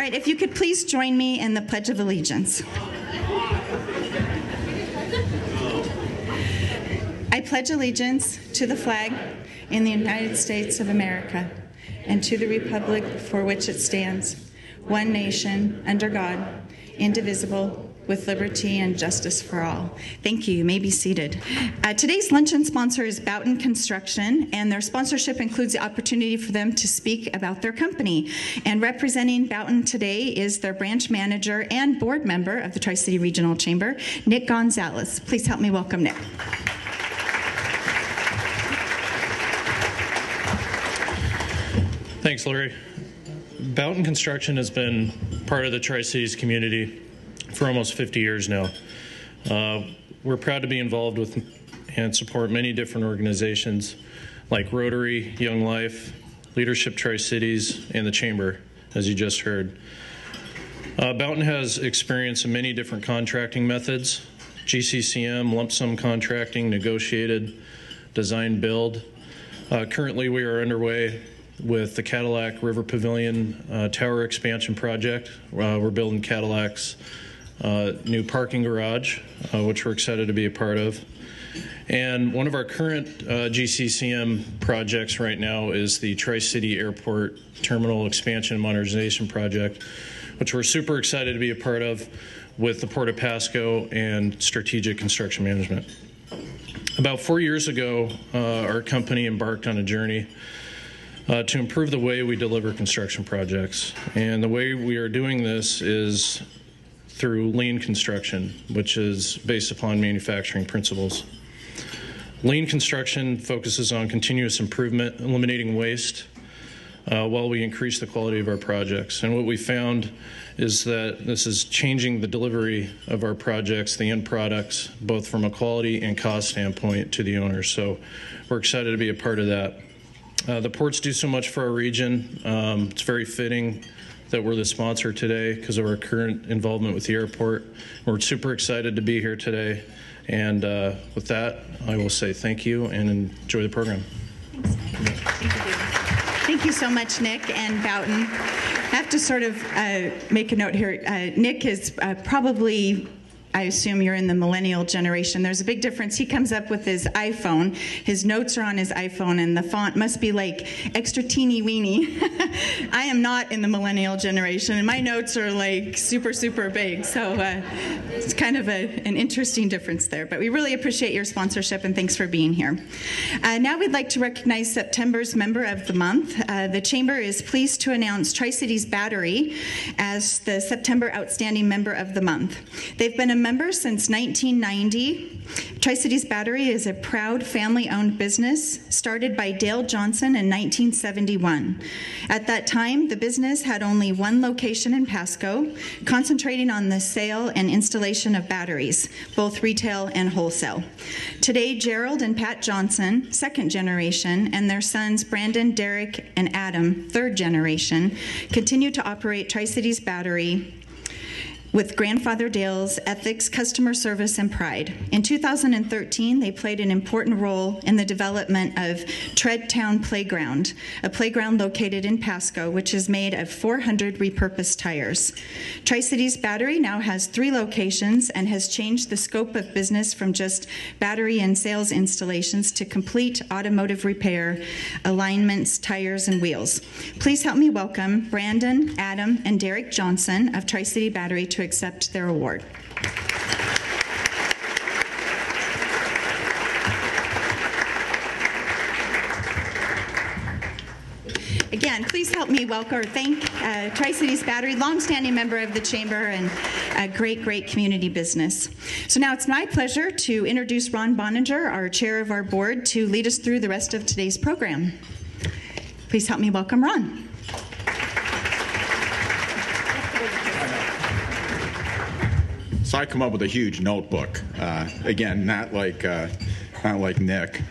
right, if you could please join me in the Pledge of Allegiance. I pledge allegiance to the flag in the United States of America and to the republic for which it stands, one nation, under God, indivisible, with liberty and justice for all. Thank you. You may be seated. Today's luncheon sponsor is Boughton Construction, and their sponsorship includes the opportunity for them to speak about their company. And representing Boughton today is their branch manager and board member of the Tri-City Regional Chamber, Nick Gonzalez. Please help me welcome Nick. Thanks, Lori. Boughton Construction has been part of the Tri-Cities community for almost 50 years now. We're proud to be involved with and support many different organizations like Rotary, Young Life, Leadership Tri-Cities, and the Chamber, as you just heard. Boughton has experience in many different contracting methods: GCCM, lump sum contracting, negotiated, design build. Currently, we are underway with the Cadillac River Pavilion Tower Expansion Project. We're building Cadillac's new parking garage, which we're excited to be a part of. And one of our current GCCM projects right now is the Tri-City Airport Terminal Expansion and Modernization Project, which we're super excited to be a part of with the Port of Pasco and Strategic Construction Management. About 4 years ago, our company embarked on a journey to improve the way we deliver construction projects. And the way we are doing this is through lean construction, which is based upon manufacturing principles. Lean construction focuses on continuous improvement, eliminating waste, while we increase the quality of our projects. And what we found is that this is changing the delivery of our projects, the end products, both from a quality and cost standpoint to the owners. So we're excited to be a part of that. The ports do so much for our region. It's very fitting that we're the sponsor today because of our current involvement with the airport. We're super excited to be here today. And with that, I will say thank you and enjoy the program. Thank you so much, Nick and Boughton. I have to sort of make a note here. Nick is probably, I assume you're in the millennial generation. There's a big difference. He comes up with his iPhone. His notes are on his iPhone, and the font must be like extra teeny weeny. I am not in the millennial generation, and my notes are like super, super big. So it's kind of an interesting difference there. But we really appreciate your sponsorship, and thanks for being here. Now we'd like to recognize September's Member of the Month. The Chamber is pleased to announce Tri-Cities Battery as the September Outstanding Member of the Month. They've been a member since 1990. Tri-Cities Battery is a proud family-owned business started by Dale Johnson in 1971. At that time, the business had only one location in Pasco, concentrating on the sale and installation of batteries, both retail and wholesale. Today, Gerald and Pat Johnson, second generation, and their sons Brandon, Derek, and Adam, third generation, continue to operate Tri-Cities Battery with grandfather Dale's ethics, customer service, and pride. In 2013, they played an important role in the development of Tread Town Playground, a playground located in Pasco, which is made of 400 repurposed tires. Tri-Cities Battery now has 3 locations and has changed the scope of business from just battery and sales installations to complete automotive repair, alignments, tires, and wheels. Please help me welcome Brandon, Adam, and Derek Johnson of Tri-City Battery to accept their award. Again, please help me welcome or thank Tri-Cities Battery, longstanding member of the Chamber and a great, great community business. So now it's my pleasure to introduce Ron Boninger, our chair of our board, to lead us through the rest of today's program. Please help me welcome Ron. So I come up with a huge notebook. Again, not like Nick.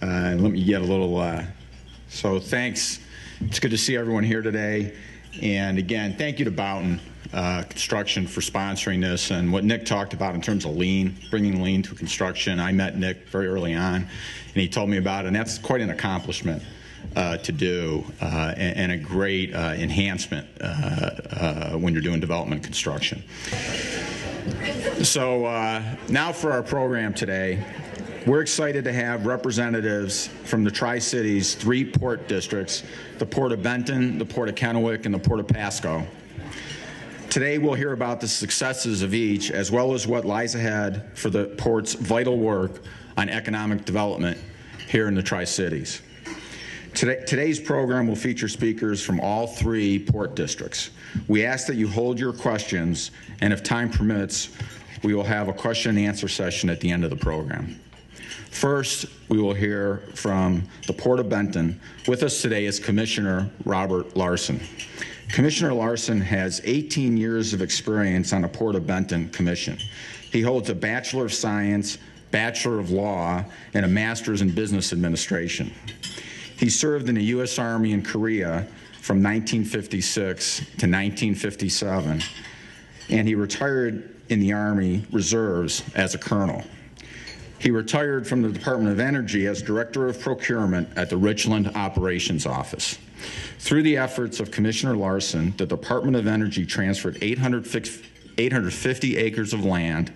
Let me get a little. So thanks. It's good to see everyone here today. And again, thank you to Boughton Construction for sponsoring this and what Nick talked about in terms of lean, bringing lean to construction. I met Nick very early on, and he told me about it, and that's quite an accomplishment. to do and a great enhancement when you're doing development construction. So now for our program today. We're excited to have representatives from the Tri-Cities 3 port districts, the Port of Benton, the Port of Kennewick, and the Port of Pasco. Today we'll hear about the successes of each, as well as what lies ahead for the port's vital work on economic development here in the Tri-Cities. Today's program will feature speakers from all 3 port districts. We ask that you hold your questions, and if time permits, we will have a question and answer session at the end of the program. First, we will hear from the Port of Benton. With us today is Commissioner Robert Larson. Commissioner Larson has 18 years of experience on the Port of Benton Commission. He holds a Bachelor of Science, Bachelor of Law, and a Master's in Business Administration. He served in the U.S. Army in Korea from 1956 to 1957, and he retired in the Army Reserves as a colonel. He retired from the Department of Energy as Director of Procurement at the Richland Operations Office. Through the efforts of Commissioner Larson, the Department of Energy transferred 850 acres of land,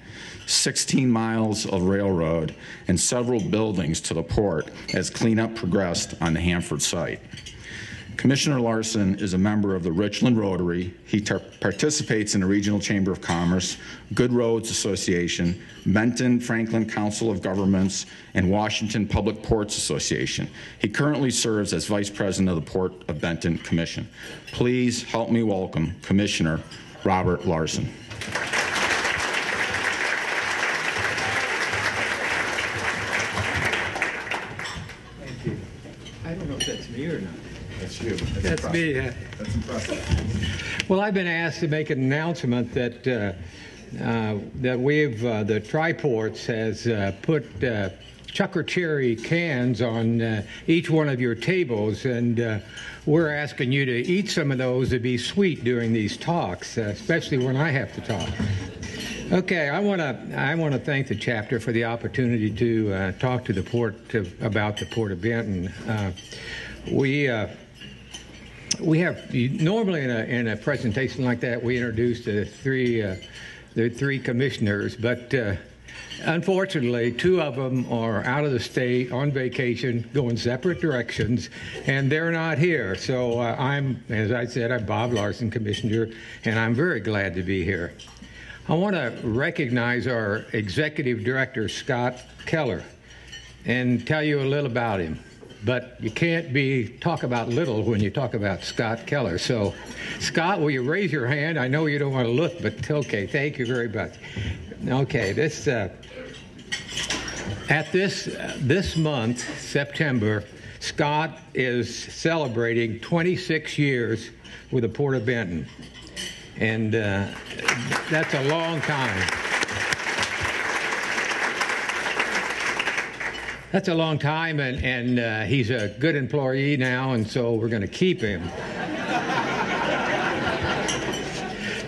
16 miles of railroad, and several buildings to the port as cleanup progressed on the Hanford site. Commissioner Larson is a member of the Richland Rotary. He participates in the Regional Chamber of Commerce, Good Roads Association, Benton Franklin Council of Governments, and Washington Public Ports Association. He currently serves as Vice President of the Port of Benton Commission. Please help me welcome Commissioner Robert Larson. Thank you. I don't know if that's me or not. That's you. That's me. That's impressive. Well, I've been asked to make an announcement that the Tri-Ports has put Chucker Cherry cans on each one of your tables, and we're asking you to eat some of those to be sweet during these talks, especially when I have to talk. Okay, I want to thank the chapter for the opportunity to talk to the port about the Port of Benton. We have normally in a presentation like that we introduce the three commissioners, but unfortunately 2 of them are out of the state on vacation, going separate directions, and they're not here. So as I said, I'm Bob Larson, Commissioner, and I'm very glad to be here. I want to recognize our Executive Director, Scott Keller, and tell you a little about him. But you can't talk about little when you talk about Scott Keller. So, Scott, will you raise your hand? I know you don't want to look, but okay, thank you very much. Okay, this month, September, Scott is celebrating 26 years with the Port of Benton, and that's a long time. That's a long time, and he's a good employee now, and so we're going to keep him.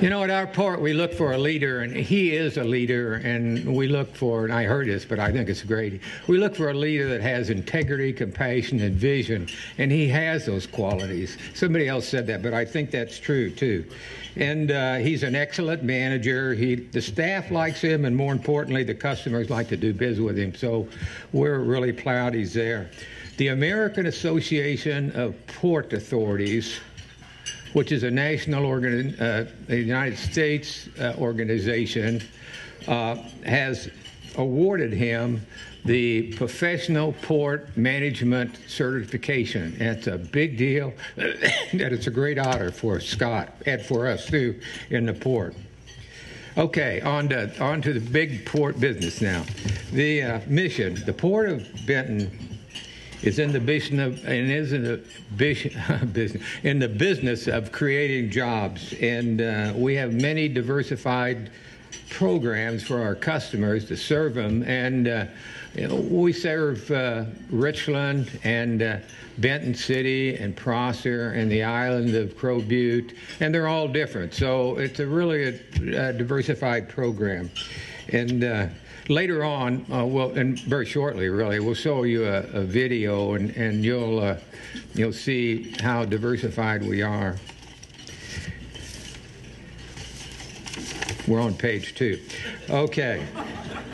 You know, at our port, we look for a leader, and he is a leader, and we look for, and I heard this, but I think it's great, we look for a leader that has integrity, compassion, and vision, and he has those qualities. Somebody else said that, but I think that's true, too. And he's an excellent manager. The staff likes him, and more importantly, the customers like to do business with him. So we're really proud he's there. The American Association of Port Authorities, which is a national United States organization, has awarded him the Professional Port Management Certification. And it's a big deal, and it's a great honor for Scott and for us, too, in the port. Okay, on to the big port business now. The mission, the Port of Benton is in the business of creating jobs, and we have many diversified programs for our customers to serve them, and we serve Richland and Benton City and Prosser and the island of Crow Butte, and they're all different. So it's a really diversified program. And later on, and very shortly, really, we'll show you a video, and you'll see how diversified we are. We're on page 2. Okay.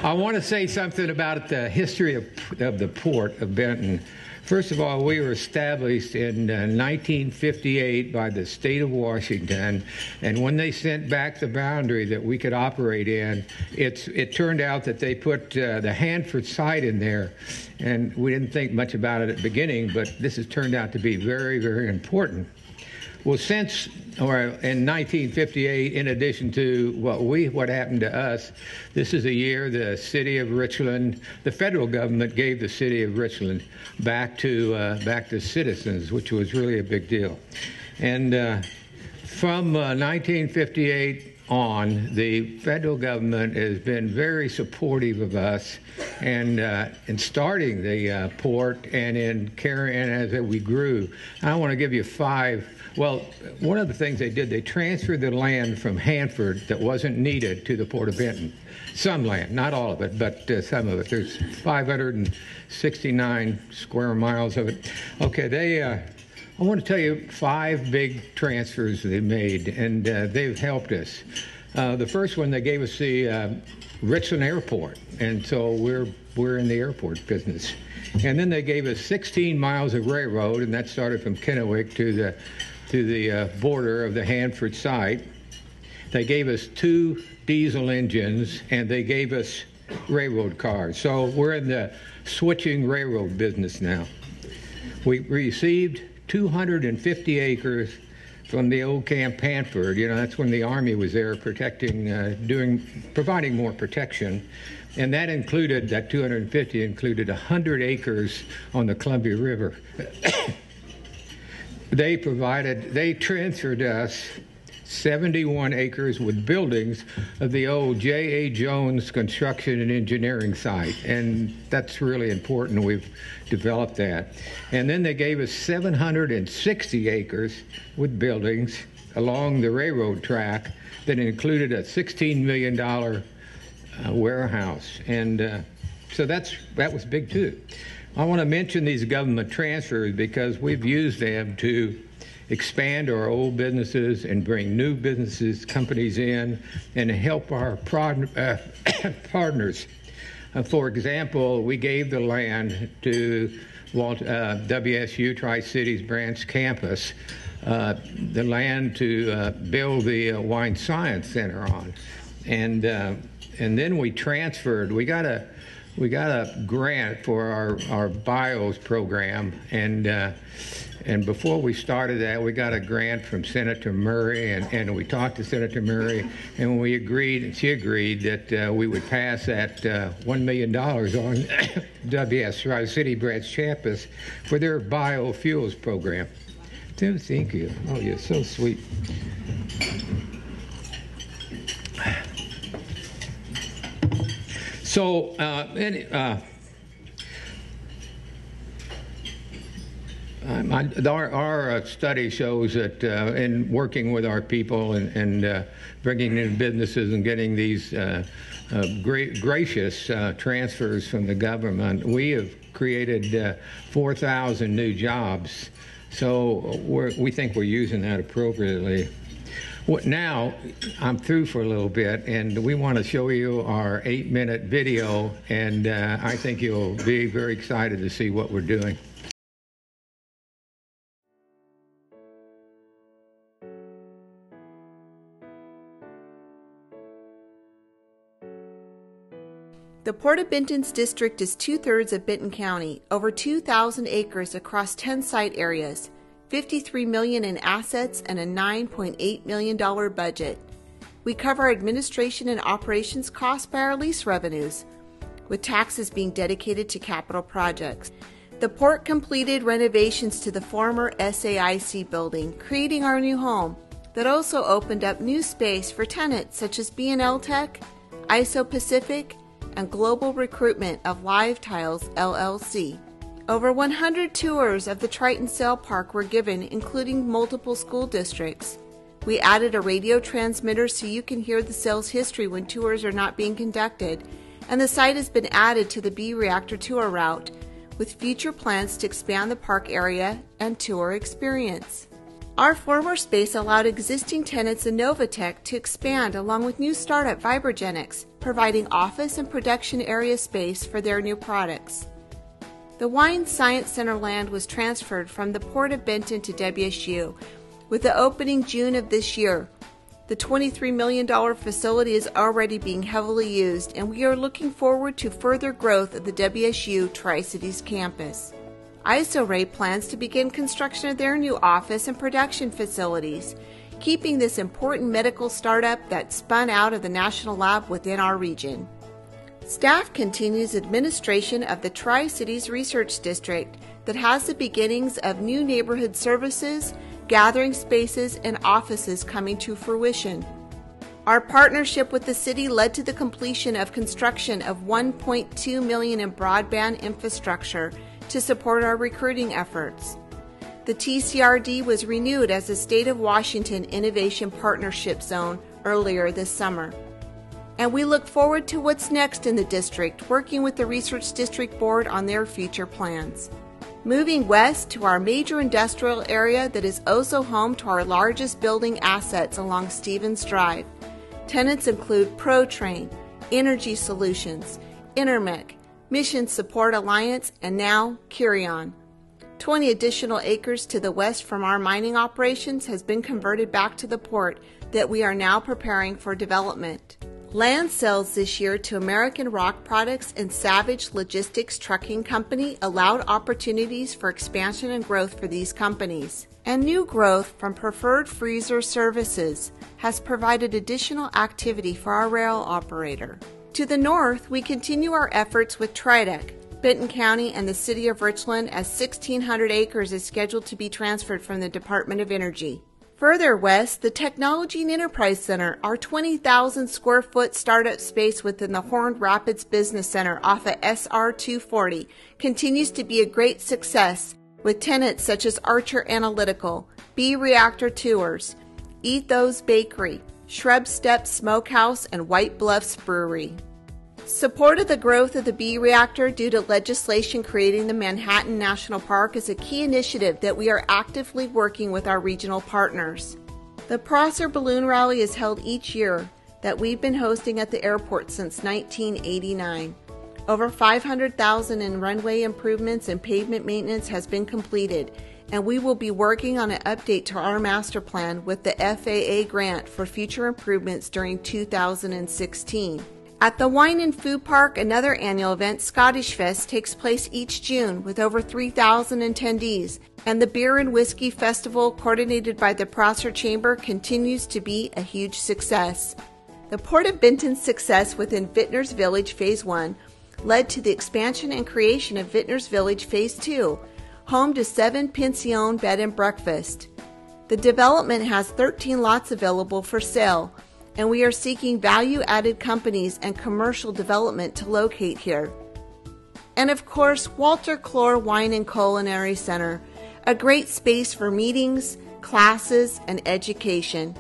I want to say something about the history of the Port of Benton. First of all, we were established in 1958 by the state of Washington, and when they sent back the boundary that we could operate in, it turned out that they put the Hanford site in there, and we didn't think much about it at the beginning, but this has turned out to be very, very important. Well, in 1958, in addition to what happened to us, this is a year the city of Richland, the federal government gave the city of Richland back to citizens, which was really a big deal. And from 1958 on, the federal government has been very supportive of us and in starting the port and in carrying as we grew. I want to give you 5. Well, one of the things they did, they transferred the land from Hanford that wasn't needed to the Port of Benton. Some land, not all of it, but some of it. There's 569 square miles of it. Okay, I want to tell you 5 big transfers they made, and they've helped us. The first one, they gave us the Richland Airport, and so we're in the airport business. And then they gave us 16 miles of railroad, and that started from Kennewick to the border of the Hanford site. They gave us 2 diesel engines, and they gave us railroad cars. So we're in the switching railroad business now. We received 250 acres from the old Camp Hanford. You know, that's when the Army was there protecting, providing more protection. And that 250 included 100 acres on the Columbia River. They transferred us 71 acres with buildings of the old J.A. Jones Construction and Engineering site, and that's really important. We've developed that. And then they gave us 760 acres with buildings along the railroad track that included a $16 million warehouse, and so that was big too. I want to mention these government transfers because we've used them to expand our old businesses and bring new companies in, and help our partners. For example, we gave the land to WSU Tri-Cities Branch Campus, the land to build the Wine Science Center on, and then we transferred. We got a grant for our BIOS program, and before we started that, we got a grant from Senator Murray, and we talked to Senator Murray, and she agreed that we would pass that $1 million on WS Tri-City Branch Campus for their biofuels program. Thank you. Oh, you're so sweet. So, our study shows that in working with our people and bringing in businesses and getting these gracious transfers from the government, we have created 4,000 new jobs. So we think we're using that appropriately. Now, I'm through for a little bit, and we want to show you our 8-minute video, and I think you'll be very excited to see what we're doing. The Port of Benton's district is 2/3 of Benton County, over 2,000 acres across 10 site areas, $53 million in assets, and a $9.8 million budget. We cover administration and operations costs by our lease revenues, with taxes being dedicated to capital projects. The port completed renovations to the former SAIC building, creating our new home, that also opened up new space for tenants such as B&L Tech, ISO Pacific, and Global Recruitment of Live Tiles LLC. Over 100 tours of the Triton Sail Park were given, including multiple school districts. We added a radio transmitter so you can hear the sales history when tours are not being conducted, and the site has been added to the B Reactor tour route, with future plans to expand the park area and tour experience. Our former space allowed existing tenants in Novatech to expand along with new startup Vibrogenics, providing office and production area space for their new products. The Wine Science Center land was transferred from the Port of Benton to WSU, with the opening June of this year. The $23 million facility is already being heavily used, and we are looking forward to further growth of the WSU Tri-Cities campus. IsoRay plans to begin construction of their new office and production facilities, keeping this important medical startup that spun out of the national lab within our region. Staff continues administration of the Tri-Cities Research District that has the beginnings of new neighborhood services, gathering spaces, and offices coming to fruition. Our partnership with the city led to the completion of construction of $1.2 million in broadband infrastructure to support our recruiting efforts. The TCRD was renewed as a State of Washington Innovation Partnership Zone earlier this summer. And we look forward to what's next in the district, working with the Research District Board on their future plans. Moving west to our major industrial area that is also home to our largest building assets along Stevens Drive. Tenants include ProTrain, Energy Solutions, Intermec, Mission Support Alliance, and now Curion. 20 additional acres to the west from our mining operations has been converted back to the port that we are now preparing for development. Land sales this year to American Rock Products and Savage Logistics Trucking Company allowed opportunities for expansion and growth for these companies. And new growth from Preferred Freezer Services has provided additional activity for our rail operator. To the north, we continue our efforts with Tridec, Benton County, and the City of Richland, as 1,600 acres is scheduled to be transferred from the Department of Energy. Further west, the Technology and Enterprise Center, our 20,000 square foot startup space within the Horned Rapids Business Center off of SR 240, continues to be a great success with tenants such as Archer Analytical, B Reactor Tours, Ethos Bakery, Shrub Step Smokehouse, and White Bluffs Brewery. Supported the growth of the B Reactor due to legislation creating the Manhattan National Park is a key initiative that we are actively working with our regional partners. The Prosser Balloon Rally is held each year that we've been hosting at the airport since 1989. Over $500,000 in runway improvements and pavement maintenance has been completed, and we will be working on an update to our master plan with the FAA grant for future improvements during 2016. At the Wine and Food Park, another annual event, Scottish Fest, takes place each June with over 3,000 attendees, and the Beer and Whiskey Festival, coordinated by the Prosser Chamber, continues to be a huge success. The Port of Benton's success within Vintners Village Phase 1 led to the expansion and creation of Vintners Village Phase 2, home to 7 pension bed and breakfast. The development has 13 lots available for sale, and we are seeking value-added companies and commercial development to locate here. And of course, Walter Clore Wine and Culinary Center, a great space for meetings, classes, and education,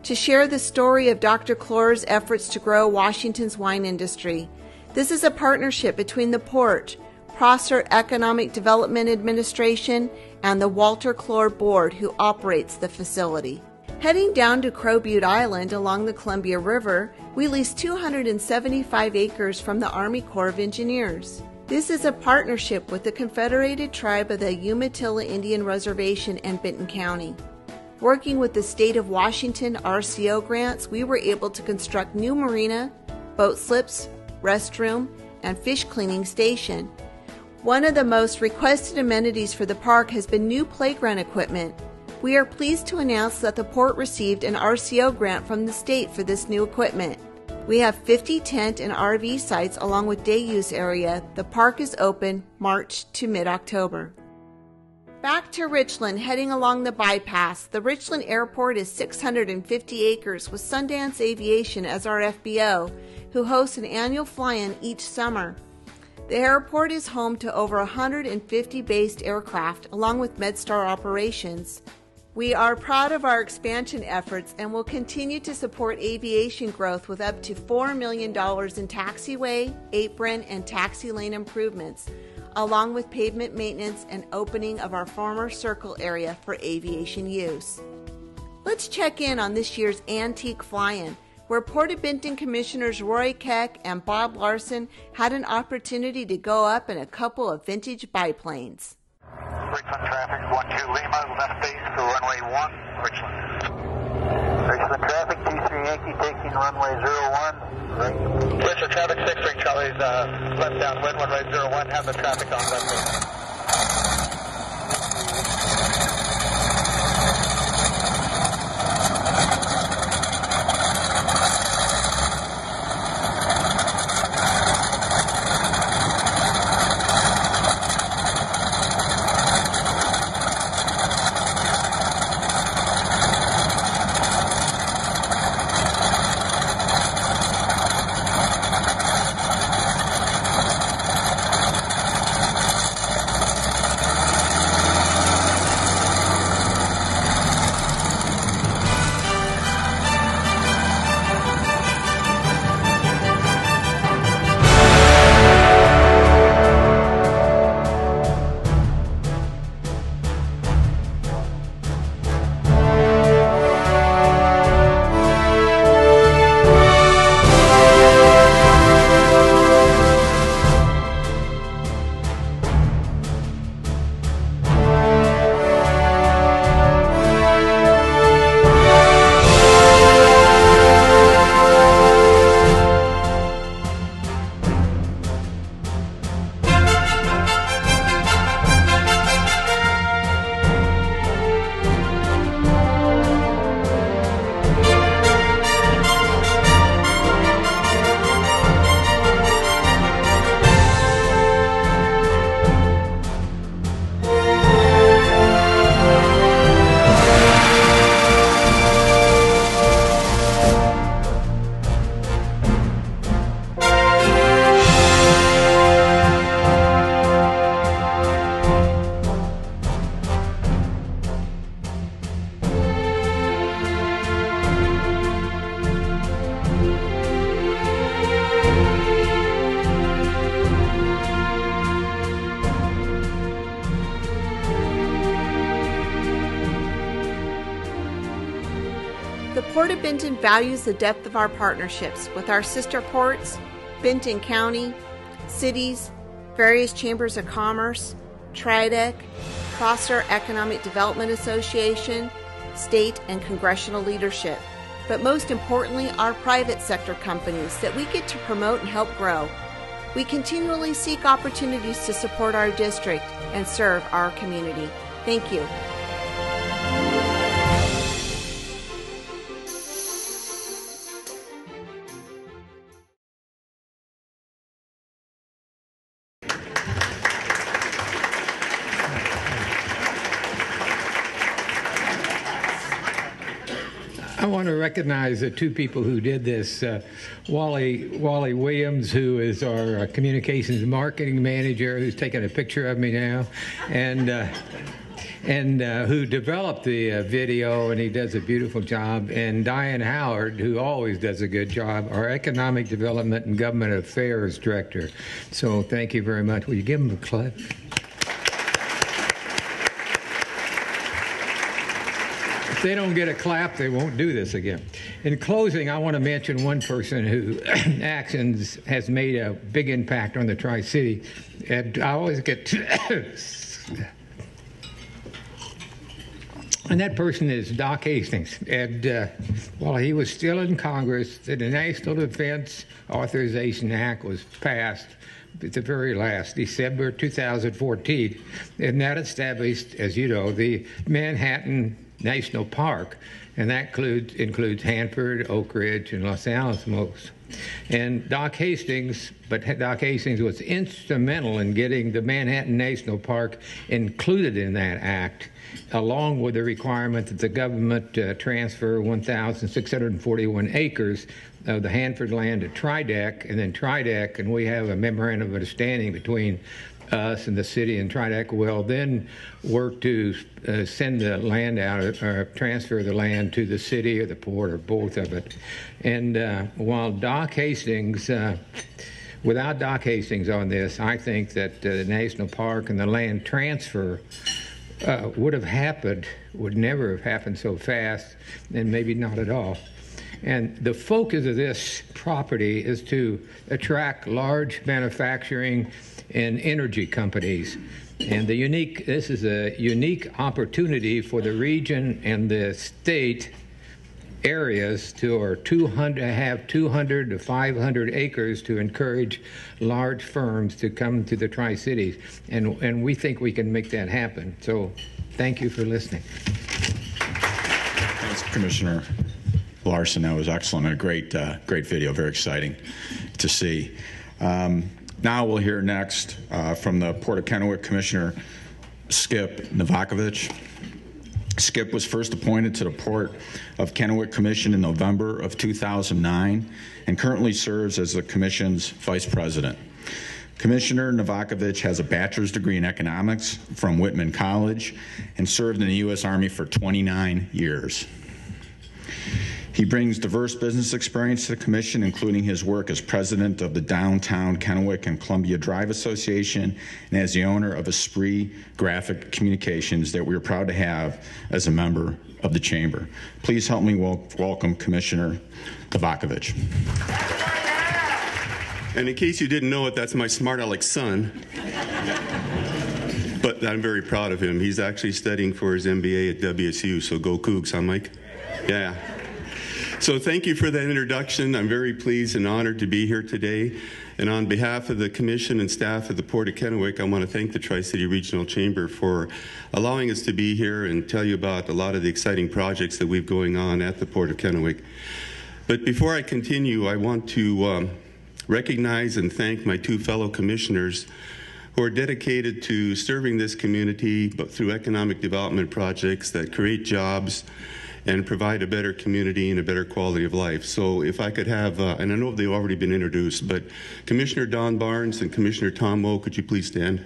to share the story of Dr. Clore's efforts to grow Washington's wine industry. This is a partnership between the Port, Prosser Economic Development Administration, and the Walter Clore Board, who operates the facility. Heading down to Crow Butte Island along the Columbia River, we leased 275 acres from the Army Corps of Engineers. This is a partnership with the Confederated Tribe of the Umatilla Indian Reservation in Benton County. Working with the State of Washington RCO grants, we were able to construct new marina, boat slips, restroom, and fish cleaning station. One of the most requested amenities for the park has been new playground equipment. We are pleased to announce that the Port received an RCO grant from the state for this new equipment. We have 50 tent and RV sites along with day use area. The park is open March to mid-October. Back to Richland, heading along the bypass. The Richland Airport is 650 acres with Sundance Aviation as our FBO, who hosts an annual fly-in each summer. The airport is home to over 150 based aircraft along with MedStar operations. We are proud of our expansion efforts and will continue to support aviation growth with up to $4 million in taxiway, apron, and taxi lane improvements, along with pavement maintenance and opening of our former circle area for aviation use. Let's check in on this year's Antique Fly-In, where Port of Benton Commissioners Roy Keck and Bob Larson had an opportunity to go up in a couple of vintage biplanes. Richland traffic, 12 Lima, left base for runway 1, Richland. Richland traffic, 23 Yankee taking runway 01. Right. Richland traffic, 6 Charlie's left downwind, runway 01, have the traffic on left base. The Port of Benton values the depth of our partnerships with our sister ports, Benton County, cities, various chambers of commerce, TRIDEC, Prosser Economic Development Association, state and congressional leadership, but most importantly, our private sector companies that we get to promote and help grow. We continually seek opportunities to support our district and serve our community. Thank you. I want to recognize the two people who did this. Wally Williams, who is our communications marketing manager, who's taking a picture of me now, and who developed the video, and he does a beautiful job, and Diane Howard, who always does a good job, our Economic Development and Government Affairs Director. So thank you very much. Will you give them a clap? If they don't get a clap, they won't do this again. In closing, I want to mention one person who actions has made a big impact on the Tri-City. And I always get and that person is Doc Hastings. And while he was still in Congress, the National Defense Authorization Act was passed at the very last, December 2014. And that established, as you know, the Manhattan National Park, and that includes Hanford, Oak Ridge, and Los Alamos. And Doc Hastings was instrumental in getting the Manhattan National Park included in that act, along with the requirement that the government transfer 1,641 acres of the Hanford land to TRIDEC, and then TRIDEC, and we have a memorandum of understanding between us and the city and Tridac will then work to send the land out or transfer the land to the city or the port or both of it. And while Doc Hastings, without Doc Hastings on this, I think that the national park and the land transfer would never have happened so fast, and maybe not at all. And the focus of this property is to attract large manufacturing and energy companies. And this is a unique opportunity for the region and the state areas to have 200 to 500 acres to encourage large firms to come to the Tri-Cities. And we think we can make that happen. So thank you for listening. Thanks, Commissioner Larson. That was excellent. A great video. Very exciting to see. Now we'll hear next from the Port of Kennewick Commissioner Skip Novakovich. Skip was first appointed to the Port of Kennewick Commission in November of 2009 and currently serves as the Commission's Vice President. Commissioner Novakovich has a bachelor's degree in economics from Whitman College and served in the U.S. Army for 29 years. He brings diverse business experience to the Commission, including his work as president of the Downtown Kennewick and Columbia Drive Association and as the owner of Esprit Graphic Communications that we are proud to have as a member of the Chamber. Please help me welcome Commissioner Novakovich. And in case you didn't know it, that's my smart aleck son. But I'm very proud of him. He's actually studying for his MBA at WSU, so go Cougs, huh, Mike? Yeah. So thank you for that introduction. I'm very pleased and honored to be here today. And on behalf of the Commission and staff of the Port of Kennewick, I want to thank the Tri-City Regional Chamber for allowing us to be here and tell you about a lot of the exciting projects that we've going on at the Port of Kennewick. But before I continue, I want to recognize and thank my two fellow commissioners who are dedicated to serving this community but through economic development projects that create jobs and provide a better community and a better quality of life. So if I could have, and I know they've already been introduced, but Commissioner Don Barnes and Commissioner Tom Moe, could you please stand?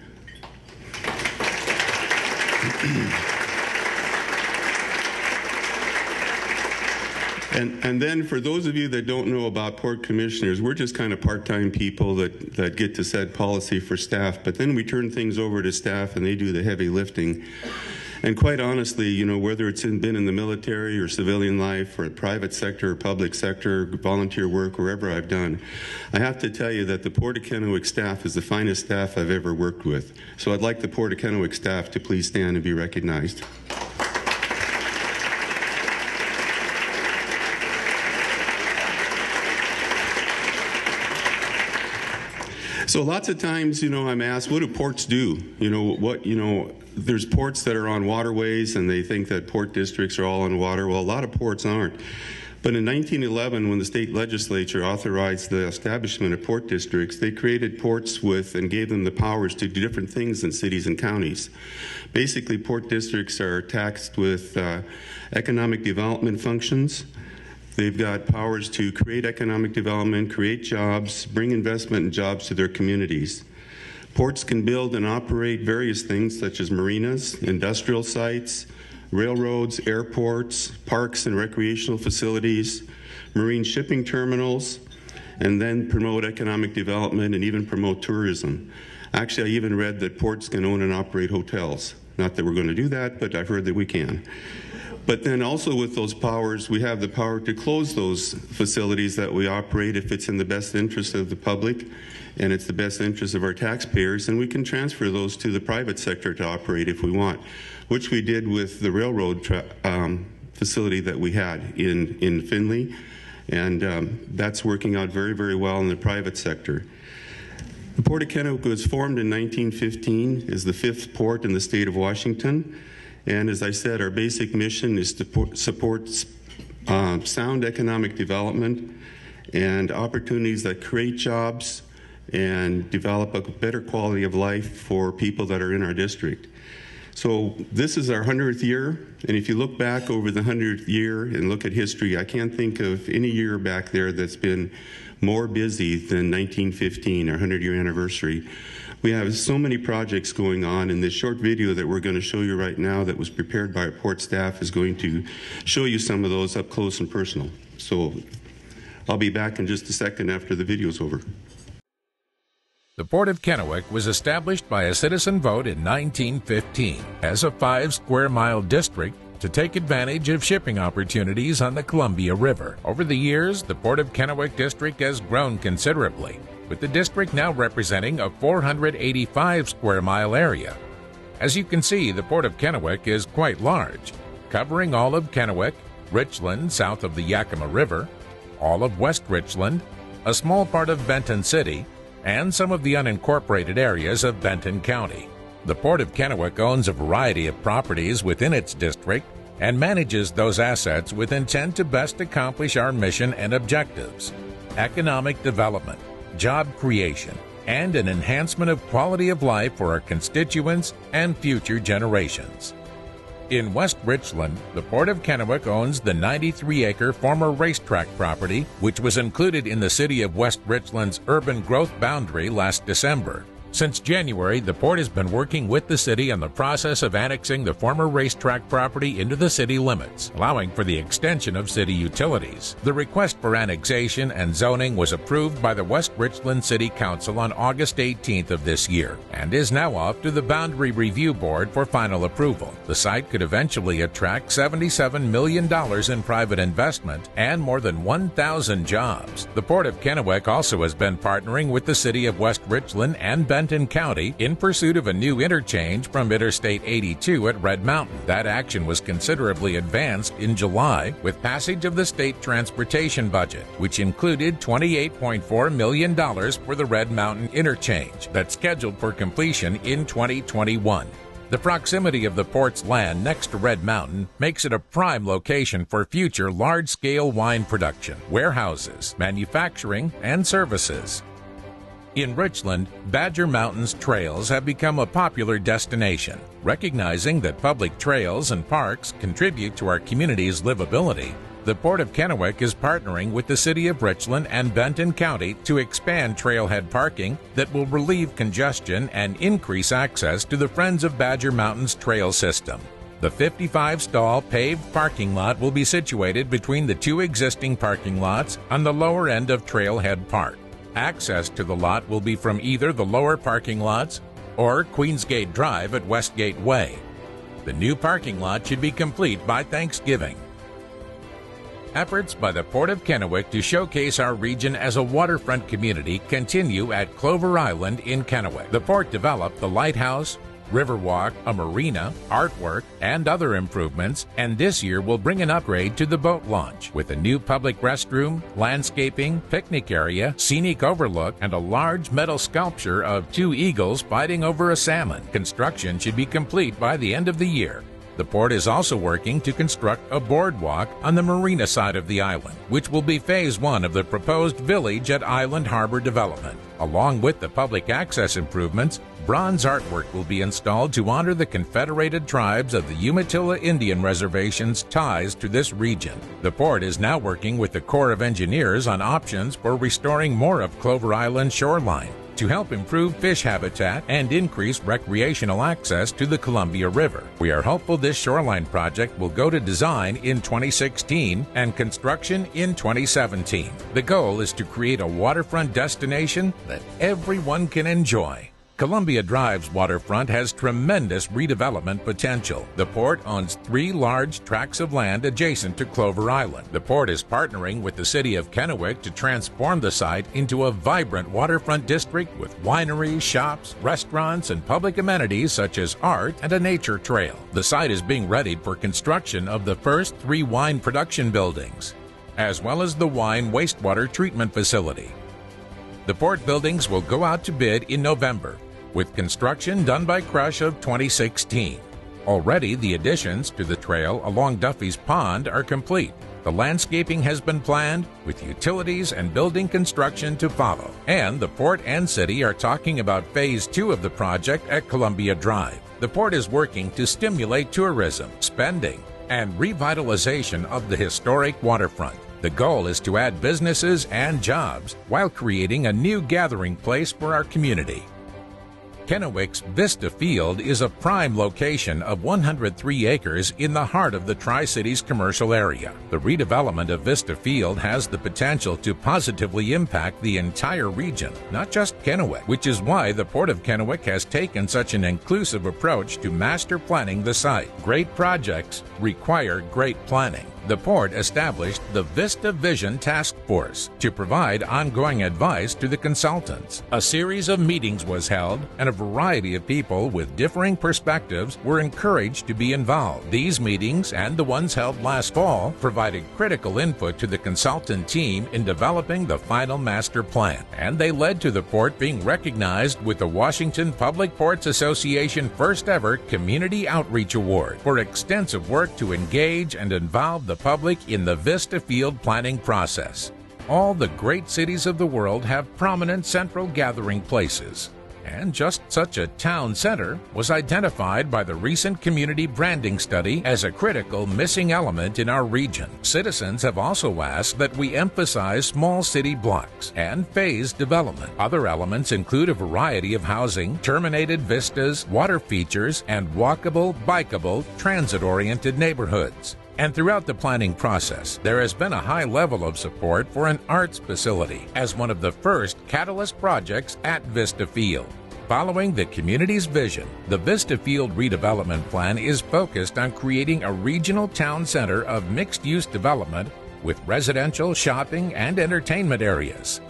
And then for those of you that don't know about Port Commissioners, we're just kind of part-time people that get to set policy for staff, but then we turn things over to staff and they do the heavy lifting. And quite honestly, you know, whether it's been in the military or civilian life or private sector or public sector, volunteer work, wherever I've done, I have to tell you that the Port of Kennewick staff is the finest staff I've ever worked with. So I'd like the Port of Kennewick staff to please stand and be recognized. So lots of times, you know, I'm asked, what do ports do? There's ports that are on waterways and they think that port districts are all on water. Well, a lot of ports aren't. But in 1911, when the state legislature authorized the establishment of port districts, they created ports with and gave them the powers to do different things in cities and counties. Basically, port districts are tasked with economic development functions. They've got powers to create economic development, create jobs, bring investment and jobs to their communities. Ports can build and operate various things such as marinas, industrial sites, railroads, airports, parks and recreational facilities, marine shipping terminals, and then promote economic development and even promote tourism. Actually, I even read that ports can own and operate hotels. Not that we're going to do that, but I've heard that we can. But then also with those powers, we have the power to close those facilities that we operate if it's in the best interest of the public and it's the best interest of our taxpayers, and we can transfer those to the private sector to operate if we want, which we did with the railroad facility that we had in Findlay, and that's working out very, very well in the private sector. The Port of Kennewick was formed in 1915 as the 5th port in the state of Washington. And as I said, our basic mission is to support sound economic development and opportunities that create jobs and develop a better quality of life for people that are in our district. So this is our 100th year, and if you look back over the 100th year and look at history, I can't think of any year back there that's been more busy than 1915, our 100-year anniversary. We have so many projects going on, and this short video that we're going to show you right now that was prepared by our port staff is going to show you some of those up close and personal. So I'll be back in just a second after the video's over. The Port of Kennewick was established by a citizen vote in 1915 as a 5-square-mile district to take advantage of shipping opportunities on the Columbia River. Over the years, the Port of Kennewick district has grown considerably, with the district now representing a 485-square-mile area. As you can see, the Port of Kennewick is quite large, covering all of Kennewick, Richland south of the Yakima River, all of West Richland, a small part of Benton City, and some of the unincorporated areas of Benton County. The Port of Kennewick owns a variety of properties within its district and manages those assets with intent to best accomplish our mission and objectives: economic development, job creation, and an enhancement of quality of life for our constituents and future generations. In West Richland, the Port of Kennewick owns the 93-acre former racetrack property, which was included in the City of West Richland's urban growth boundary last December. Since January, the port has been working with the city on the process of annexing the former racetrack property into the city limits, allowing for the extension of city utilities. The request for annexation and zoning was approved by the West Richland City Council on August 18th of this year and is now off to the Boundary Review Board for final approval. The site could eventually attract $77 million in private investment and more than 1,000 jobs. The Port of Kennewick also has been partnering with the City of West Richland and Benton County in pursuit of a new interchange from Interstate 82 at Red Mountain. That action was considerably advanced in July with passage of the state transportation budget, which included $28.4 million for the Red Mountain interchange that's scheduled for completion in 2021. The proximity of the port's land next to Red Mountain makes it a prime location for future large-scale wine production, warehouses, manufacturing, and services. In Richland, Badger Mountain's trails have become a popular destination. Recognizing that public trails and parks contribute to our community's livability, the Port of Kennewick is partnering with the City of Richland and Benton County to expand trailhead parking that will relieve congestion and increase access to the Friends of Badger Mountain's trail system. The 55-stall paved parking lot will be situated between the two existing parking lots on the lower end of Trailhead Park. Access to the lot will be from either the lower parking lots or Queensgate Drive at Westgate Way. The new parking lot should be complete by Thanksgiving. Efforts by the Port of Kennewick to showcase our region as a waterfront community continue at Clover Island in Kennewick. The port developed the lighthouse, Riverwalk, a marina, artwork, and other improvements, and this year will bring an upgrade to the boat launch with a new public restroom, landscaping, picnic area, scenic overlook, and a large metal sculpture of two eagles fighting over a salmon. Construction should be complete by the end of the year. The port is also working to construct a boardwalk on the marina side of the island, which will be phase 1 of the proposed village at Island Harbor development. Along with the public access improvements, bronze artwork will be installed to honor the Confederated Tribes of the Umatilla Indian Reservation's ties to this region. The port is now working with the Corps of Engineers on options for restoring more of Clover Island's shoreline to help improve fish habitat and increase recreational access to the Columbia River. We are hopeful this shoreline project will go to design in 2016 and construction in 2017. The goal is to create a waterfront destination that everyone can enjoy. Columbia Drive's waterfront has tremendous redevelopment potential. The port owns 3 large tracts of land adjacent to Clover Island. The port is partnering with the City of Kennewick to transform the site into a vibrant waterfront district with wineries, shops, restaurants, and public amenities such as art and a nature trail. The site is being readied for construction of the first 3 wine production buildings, as well as the wine wastewater treatment facility. The port buildings will go out to bid in November, with construction done by Crush of 2016. Already, the additions to the trail along Duffy's Pond are complete. The landscaping has been planned, with utilities and building construction to follow. And the port and city are talking about Phase 2 of the project at Columbia Drive. The port is working to stimulate tourism, spending, and revitalization of the historic waterfront. The goal is to add businesses and jobs while creating a new gathering place for our community. Kennewick's Vista Field is a prime location of 103 acres in the heart of the Tri-Cities commercial area. The redevelopment of Vista Field has the potential to positively impact the entire region, not just Kennewick, which is why the Port of Kennewick has taken such an inclusive approach to master planning the site. Great projects require great planning. The Port established the Vista Vision Task Force to provide ongoing advice to the consultants. A series of meetings was held, and a variety of people with differing perspectives were encouraged to be involved. These meetings, and the ones held last fall, provided critical input to the consultant team in developing the final master plan, and they led to the Port being recognized with the Washington Public Ports Association first ever Community Outreach Award for extensive work to engage and involve the public in the Vista Field planning process. All the great cities of the world have prominent central gathering places, and just such a town center was identified by the recent community branding study as a critical missing element in our region. Citizens have also asked that we emphasize small city blocks and phased development. Other elements include a variety of housing, terminated vistas, water features, and walkable, bikeable, transit-oriented neighborhoods. And throughout the planning process, there has been a high level of support for an arts facility as one of the first catalyst projects at Vista Field. Following the community's vision, the Vista Field redevelopment plan is focused on creating a regional town center of mixed-use development with residential, shopping, and entertainment areas.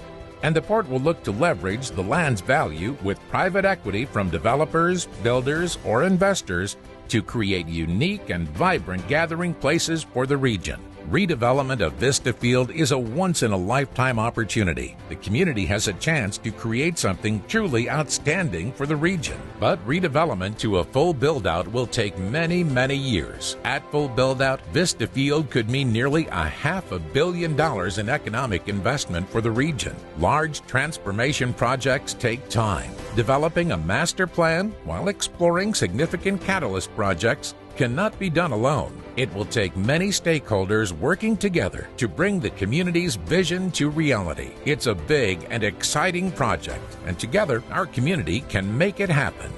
And the Port will look to leverage the land's value with private equity from developers, builders, or investors to create unique and vibrant gathering places for the region. Redevelopment of Vista Field is a once-in-a-lifetime opportunity. The community has a chance to create something truly outstanding for the region. But redevelopment to a full build-out will take many, many years. At full build-out, Vista Field could mean nearly $500 million in economic investment for the region. Large transformation projects take time. Developing a master plan while exploring significant catalyst projects cannot be done alone. It will take many stakeholders working together to bring the community's vision to reality. It's a big and exciting project, and together our community can make it happen.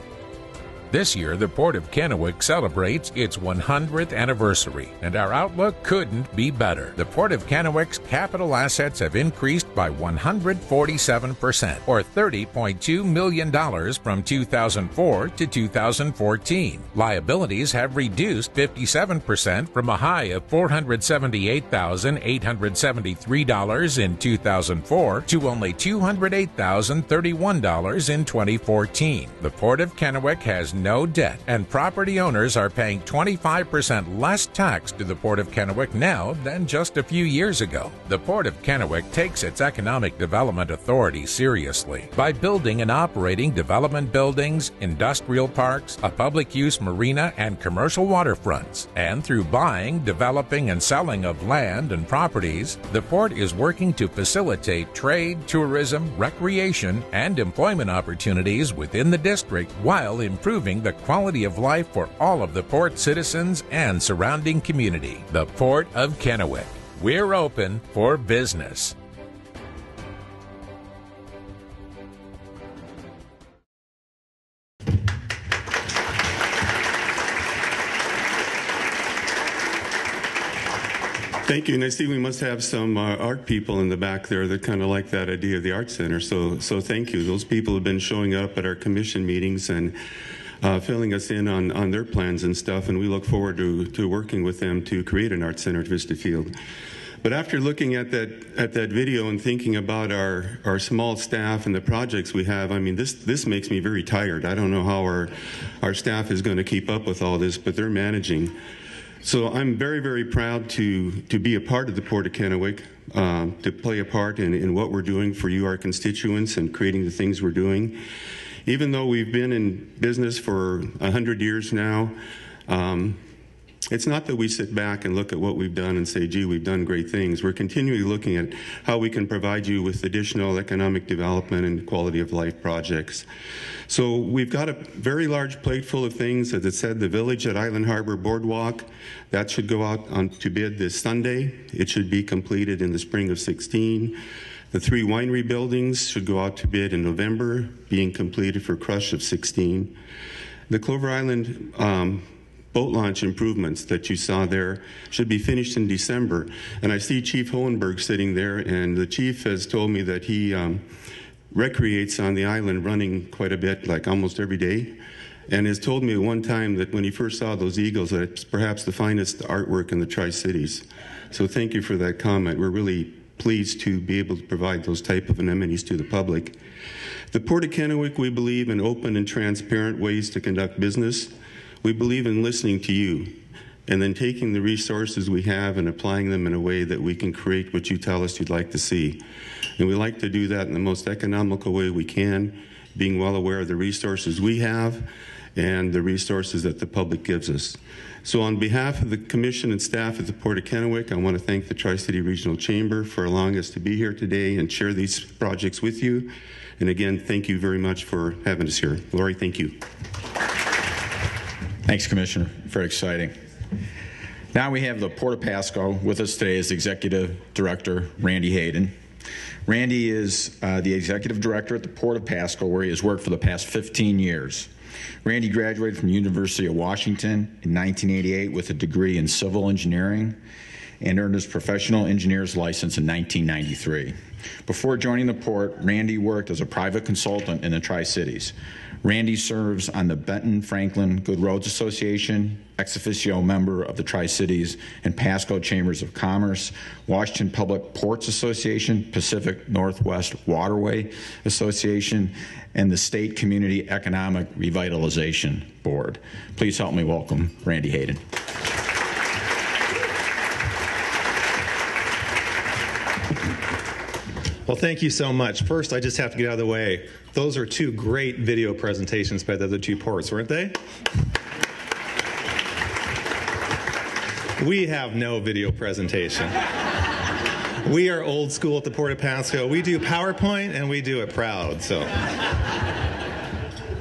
This year, the Port of Kennewick celebrates its 100th anniversary, and our outlook couldn't be better. The Port of Kennewick's capital assets have increased by 147%, or $30.2 million from 2004 to 2014. Liabilities have reduced 57% from a high of $478,873 in 2004 to only $208,031 in 2014. The Port of Kennewick has no debt, and property owners are paying 25% less tax to the Port of Kennewick now than just a few years ago. The Port of Kennewick takes its economic development authority seriously by building and operating development buildings, industrial parks, a public use marina, and commercial waterfronts. And through buying, developing, and selling of land and properties, the Port is working to facilitate trade, tourism, recreation, and employment opportunities within the district while improving the quality of life for all of the Port citizens and surrounding community. The Port of Kennewick. We're open for business. Thank you. And I see we must have some art people in the back there that kind of like that idea of the Art Center. So thank you. Those people have been showing up at our commission meetings and filling us in on their plans and stuff, and we look forward to working with them to create an Art Center at Vista Field. But after looking at that video and thinking about our small staff and the projects we have, I mean, this makes me very tired. I don't know how our staff is going to keep up with all this, but they're managing. So I'm very, very proud to be a part of the Port of Kennewick, to play a part in what we're doing for you, our constituents, and creating the things we're doing. Even though we've been in business for 100 years now, it's not that we sit back and look at what we've done and say, gee, we've done great things. We're continually looking at how we can provide you with additional economic development and quality of life projects. So we've got a very large plate full of things. As it said, the Village at Island Harbor Boardwalk, that should go out to bid this Sunday. It should be completed in the spring of 16. The 3 winery buildings should go out to bid in November, being completed for crush of 16. The Clover Island boat launch improvements that you saw there should be finished in December. And I see Chief Hohenberg sitting there, and the chief has told me that he recreates on the island running quite a bit, like almost every day, and has told me at one time that when he first saw those eagles, that it's perhaps the finest artwork in the Tri-Cities. So thank you for that comment. We're really pleased to be able to provide those type of amenities to the public. The Port of Kennewick, we believe in open and transparent ways to conduct business. We believe in listening to you and then taking the resources we have and applying them in a way that we can create what you tell us you'd like to see. And we like to do that in the most economical way we can, being well aware of the resources we have and the resources that the public gives us. So on behalf of the Commission and staff at the Port of Kennewick, I want to thank the Tri-City Regional Chamber for allowing us to be here today and share these projects with you. And again, thank you very much for having us here. Lori, thank you. Thanks, Commissioner. Very exciting. Now we have the Port of Pasco with us today as Executive Director Randy Hayden. Randy is the Executive Director at the Port of Pasco, where he has worked for the past 15 years. Randy graduated from the University of Washington in 1988 with a degree in civil engineering and earned his professional engineer's license in 1993. Before joining the Port, Randy worked as a private consultant in the Tri-Cities. Randy serves on the Benton Franklin Good Roads Association, ex officio member of the Tri-Cities and Pasco Chambers of Commerce, Washington Public Ports Association, Pacific Northwest Waterway Association, and the State Community Economic Revitalization Board. Please help me welcome Randy Hayden. Well, thank you so much. First, I just have to get out of the way. Those are 2 great video presentations by the other 2 ports, weren't they? We have no video presentation. We are old school at the Port of Pasco. We do PowerPoint, and we do it proud. So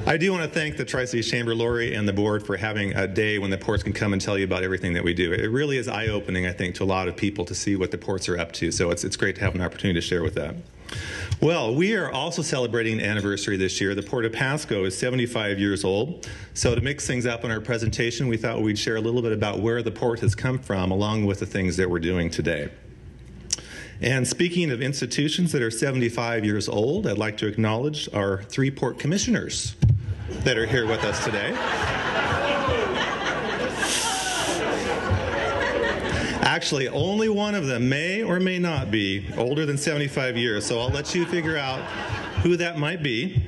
I do want to thank the Tri-Cities Chamber, Lori, and the board for having a day when the ports can come and tell you about everything that we do. It really is eye-opening, I think, to a lot of people to see what the ports are up to. So it's great to have an opportunity to share with that. Well, we are also celebrating an anniversary this year. The Port of Pasco is 75 years old. So to mix things up in our presentation, we thought we'd share a little bit about where the port has come from, along with the things that we're doing today. And speaking of institutions that are 75 years old, I'd like to acknowledge our 3 port commissioners that are here with us today. Actually, only one of them may or may not be older than 75 years, so I'll let you figure out who that might be.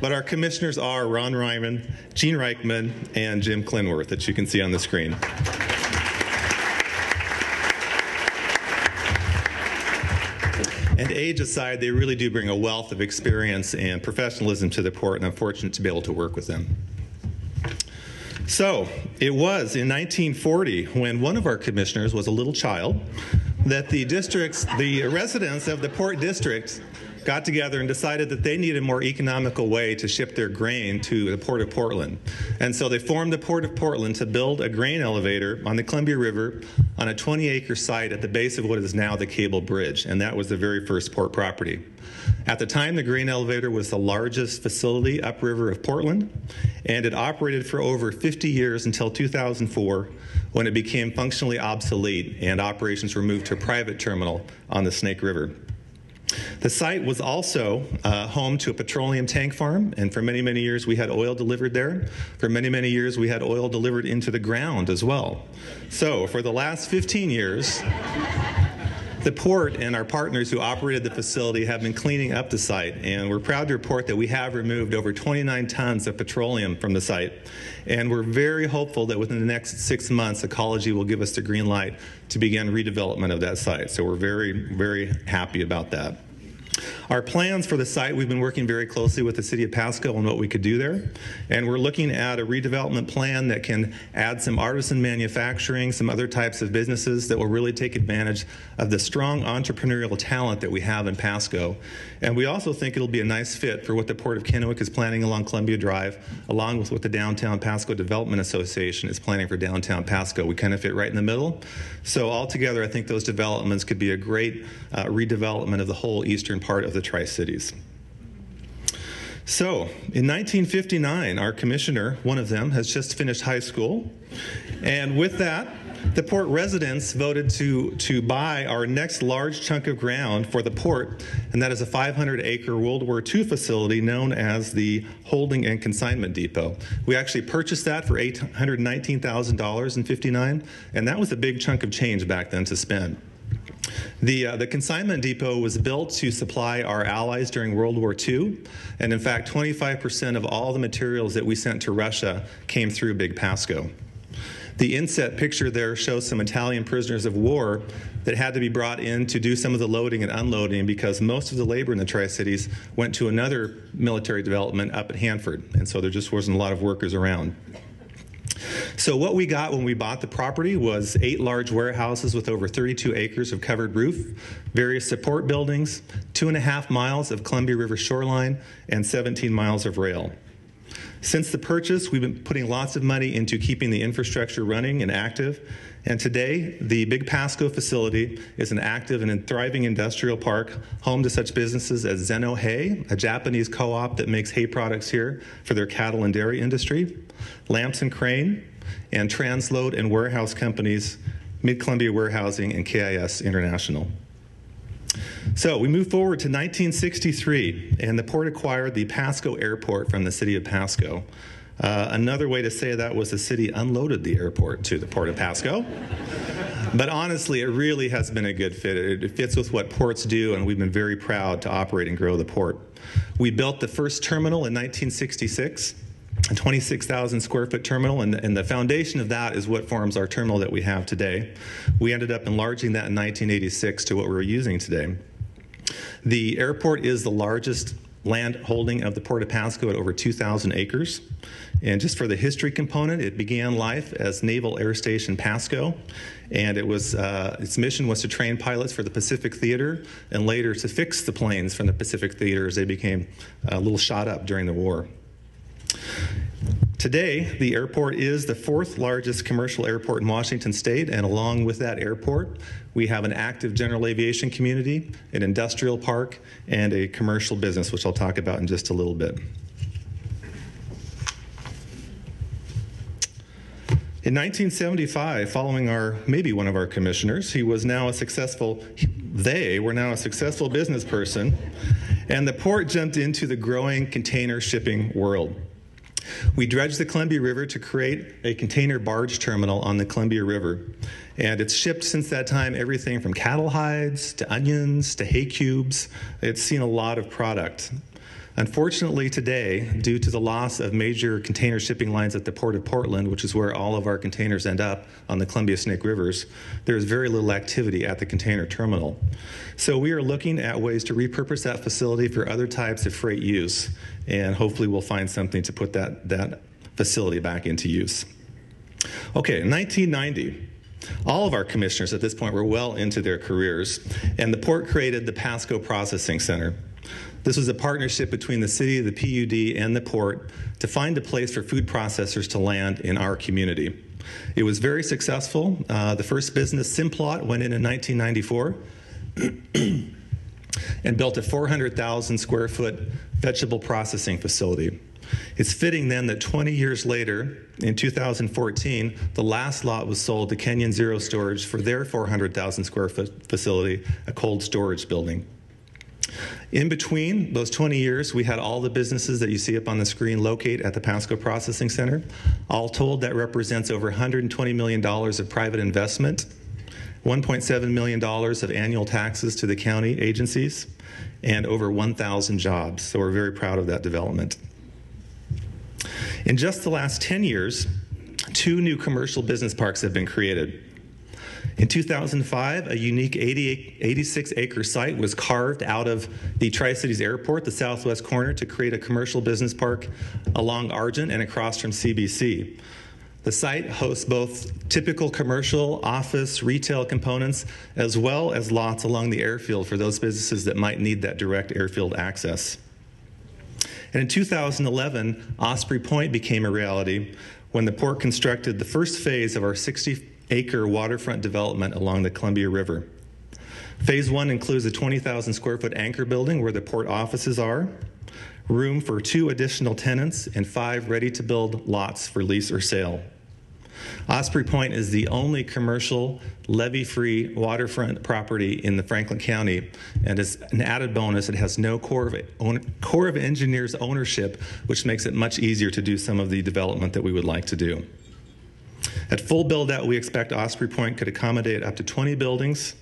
But our commissioners are Ron Ryman, Gene Reichman, and Jim Clinworth, that you can see on the screen. And age aside, they really do bring a wealth of experience and professionalism to the port, and I'm fortunate to be able to work with them. So it was in 1940, when one of our commissioners was a little child, that the residents of the Port District got together and decided that they needed a more economical way to ship their grain to the Port of Portland. And so they formed the Port of Portland to build a grain elevator on the Columbia River on a 20-acre site at the base of what is now the Cable Bridge, and that was the very first port property. At the time, the grain elevator was the largest facility upriver of Portland, and it operated for over 50 years until 2004, when it became functionally obsolete and operations were moved to a private terminal on the Snake River. The site was also home to a petroleum tank farm, and for many, many years we had oil delivered there. For many, many years we had oil delivered into the ground as well. So for the last 15 years, the port and our partners who operated the facility have been cleaning up the site, and we're proud to report that we have removed over 29 tons of petroleum from the site. And we're very hopeful that within the next 6 months, Ecology will give us the green light to begin redevelopment of that site. So we're very, very happy about that. Our plans for the site, we've been working very closely with the City of Pasco on what we could do there, and we're looking at a redevelopment plan that can add some artisan manufacturing, some other types of businesses that will really take advantage of the strong entrepreneurial talent that we have in Pasco. And we also think it'll be a nice fit for what the Port of Kennewick is planning along Columbia Drive, along with what the Downtown Pasco Development Association is planning for downtown Pasco. We kind of fit right in the middle. So altogether, I think those developments could be a great redevelopment of the whole eastern part of the Tri-Cities. So, in 1959, our commissioner, one of them, has just finished high school. And with that, the port residents voted to buy our next large chunk of ground for the port, and that is a 500-acre World War II facility known as the Holding and Consignment Depot. We actually purchased that for $819,000 in '59, and that was a big chunk of change back then to spend. The consignment depot was built to supply our allies during World War II, and in fact 25% of all the materials that we sent to Russia came through Big Pasco. The inset picture there shows some Italian prisoners of war that had to be brought in to do some of the loading and unloading because most of the labor in the Tri-Cities went to another military development up at Hanford, and so there just wasn't a lot of workers around. So what we got when we bought the property was 8 large warehouses with over 32 acres of covered roof, various support buildings, 2.5 miles of Columbia River shoreline, and 17 miles of rail. Since the purchase, we've been putting lots of money into keeping the infrastructure running and active. And today, the Big Pasco facility is an active and thriving industrial park, home to such businesses as Zeno Hay, a Japanese co-op that makes hay products here for their cattle and dairy industry, Lamps and Crane, and transload and warehouse companies, Mid-Columbia Warehousing and KIS International. So we move forward to 1963, and the port acquired the Pasco Airport from the City of Pasco. Another way to say that was the city unloaded the airport to the Port of Pasco. But honestly, it really has been a good fit. It fits with what ports do, and we've been very proud to operate and grow the port. We built the first terminal in 1966, a 26,000 square foot terminal, and the foundation of that is what forms our terminal that we have today. We ended up enlarging that in 1986 to what we're using today. The airport is the largest land holding of the Port of Pasco at over 2,000 acres. And just for the history component, it began life as Naval Air Station Pasco, and it was its mission was to train pilots for the Pacific Theater and later to fix the planes from the Pacific Theater as they became a little shot up during the war. Today, the airport is the 4th largest commercial airport in Washington State, and along with that airport, we have an active general aviation community, an industrial park, and a commercial business, which I'll talk about in just a little bit. In 1975, following maybe one of our commissioners, they were now a successful business person, and the port jumped into the growing container shipping world. We dredged the Columbia River to create a container barge terminal on the Columbia River. And it's shipped since that time everything from cattle hides to onions to hay cubes. It's seen a lot of product. Unfortunately today, due to the loss of major container shipping lines at the Port of Portland, which is where all of our containers end up on the Columbia Snake Rivers, there's very little activity at the container terminal. So we are looking at ways to repurpose that facility for other types of freight use, and hopefully we'll find something to put that facility back into use. Okay, in 1990, all of our commissioners at this point were well into their careers, and the port created the Pasco Processing Center. This was a partnership between the city, the PUD, and the port to find a place for food processors to land in our community. It was very successful. The first business, Simplot, went in 1994 and built a 400,000 square foot vegetable processing facility. It's fitting then that 20 years later, in 2014, the last lot was sold to Kenyon Zero Storage for their 400,000 square foot facility, a cold storage building. In between those 20 years, we had all the businesses that you see up on the screen locate at the Pasco Processing Center. All told, that represents over $120 million of private investment, $1.7 million of annual taxes to the county agencies, and over 1,000 jobs. So we're very proud of that development. In just the last 10 years, 2 new commercial business parks have been created. In 2005, a unique 86-acre site was carved out of the Tri-Cities Airport, the southwest corner, to create a commercial business park along Argent and across from CBC. The site hosts both typical commercial, office, retail components, as well as lots along the airfield for those businesses that might need that direct airfield access. And in 2011, Osprey Point became a reality when the port constructed the first phase of our 60-acre waterfront development along the Columbia River. Phase 1 includes a 20,000 square foot anchor building where the port offices are, room for 2 additional tenants, and 5 ready-to-build lots for lease or sale. Osprey Point is the only commercial levy-free waterfront property in the Franklin County, and as an added bonus, it has no Corps of Engineers ownership, which makes it much easier to do some of the development that we would like to do. At full build-out, we expect Osprey Point could accommodate up to 20 buildings